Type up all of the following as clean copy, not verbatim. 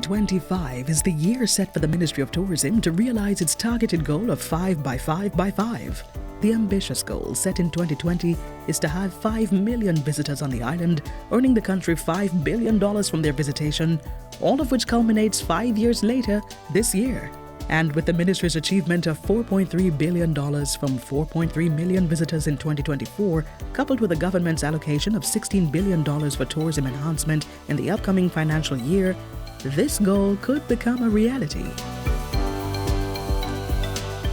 2025 is the year set for the Ministry of Tourism to realize its targeted goal of 5 by 5 by 5. The ambitious goal set in 2020 is to have 5 million visitors on the island, earning the country $5 billion from their visitation, all of which culminates 5 years later this year. And with the ministry's achievement of $4.3 billion from 4.3 million visitors in 2024, coupled with the government's allocation of $16 billion for tourism enhancement in the upcoming financial year, this goal could become a reality.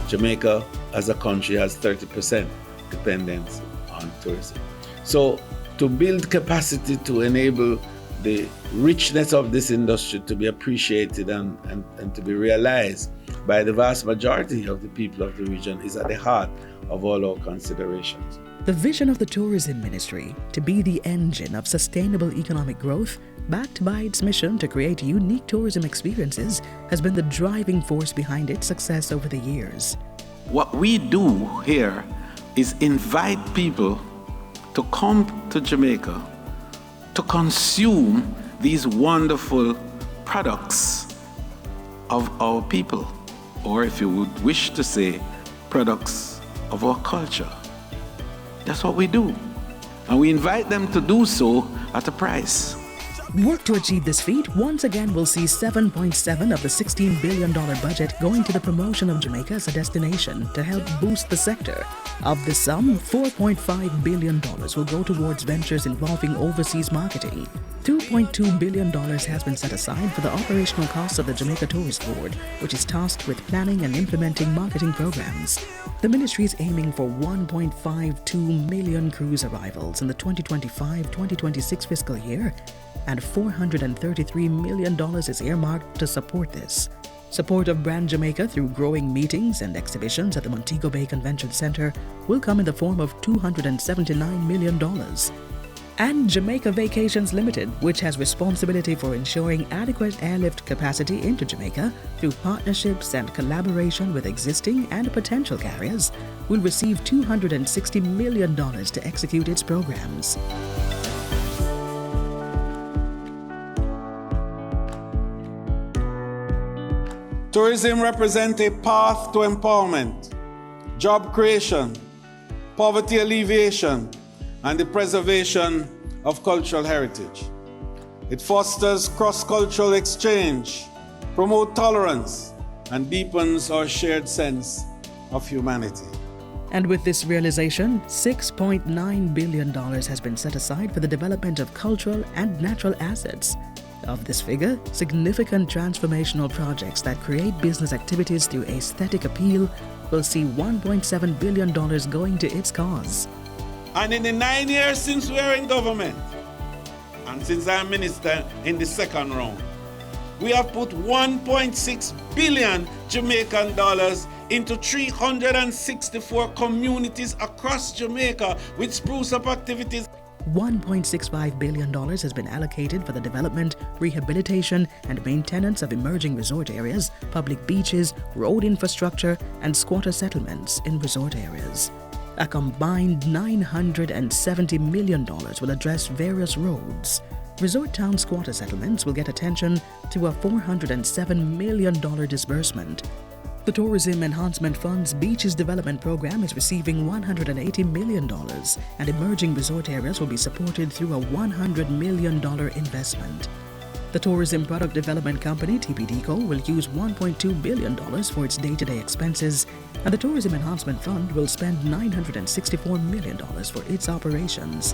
Jamaica as a country has 30% dependence on tourism. So to build capacity to enable the richness of this industry to be appreciated and to be realized by the vast majority of the people of the region is at the heart of all our considerations. The vision of the Tourism Ministry to be the engine of sustainable economic growth, backed by its mission to create unique tourism experiences, has been the driving force behind its success over the years. What we do here is invite people to come to Jamaica to consume these wonderful products of our people, or if you would wish to say, products of our culture. That's what we do. And we invite them to do so at a price. Work to achieve this feat once again will see 7.7 of the $16 billion budget going to the promotion of Jamaica as a destination to help boost the sector. Of the sum, $4.5 billion will go towards ventures involving overseas marketing. $2.2 billion has been set aside for the operational costs of the Jamaica Tourist Board, which is tasked with planning and implementing marketing programs. The ministry is aiming for 1.52 million cruise arrivals in the 2025-2026 fiscal year, and $433 million is earmarked to support this. Support of Brand Jamaica through growing meetings and exhibitions at the Montego Bay Convention Center will come in the form of $279 million. And Jamaica Vacations Limited, which has responsibility for ensuring adequate airlift capacity into Jamaica through partnerships and collaboration with existing and potential carriers, will receive $260 million to execute its programs. Tourism represents a path to empowerment, job creation, poverty alleviation, and the preservation of cultural heritage. It fosters cross-cultural exchange, promotes tolerance, and deepens our shared sense of humanity. And with this realization, $6.9 billion has been set aside for the development of cultural and natural assets. Of this figure, significant transformational projects that create business activities through aesthetic appeal will see $1.7 billion going to its cause. And in the 9 years since we are in government, and since I'm minister in the second round, we have put 1.6 billion Jamaican dollars into 364 communities across Jamaica with spruce-up activities. $1.65 billion has been allocated for the development, rehabilitation, and maintenance of emerging resort areas, public beaches, road infrastructure, and squatter settlements in resort areas. A combined $970 million will address various roads. Resort town squatter settlements will get attention to a $407 million disbursement. The Tourism Enhancement Fund's Beaches Development Program is receiving $180 million, and emerging resort areas will be supported through a $100 million investment. The Tourism Product Development Company, TPDCO, will use $1.2 billion for its day-to-day expenses, and the Tourism Enhancement Fund will spend $964 million for its operations.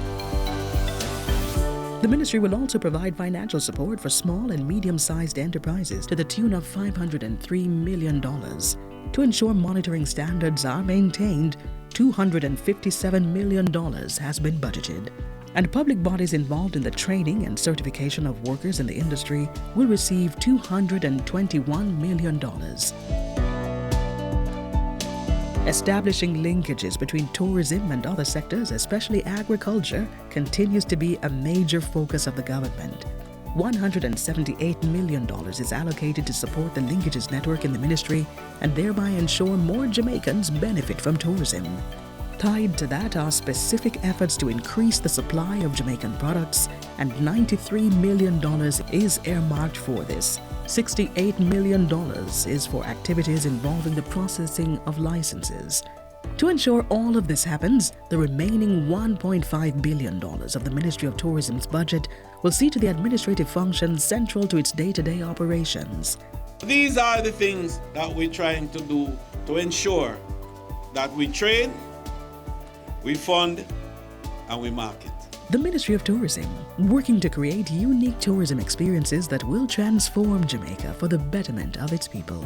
The ministry will also provide financial support for small and medium-sized enterprises to the tune of $503 million. To ensure monitoring standards are maintained, $257 million has been budgeted. And public bodies involved in the training and certification of workers in the industry will receive $221 million. Establishing linkages between tourism and other sectors, especially agriculture, continues to be a major focus of the government. $178 million is allocated to support the linkages network in the ministry and thereby ensure more Jamaicans benefit from tourism. Tied to that are specific efforts to increase the supply of Jamaican products, and $93 million is earmarked for this. $68 million is for activities involving the processing of licenses. To ensure all of this happens, the remaining $1.5 billion of the Ministry of Tourism's budget will see to the administrative functions central to its day-to-day operations. These are the things that we're trying to do to ensure that we train, we fund, and we market. The Ministry of Tourism, working to create unique tourism experiences that will transform Jamaica for the betterment of its people.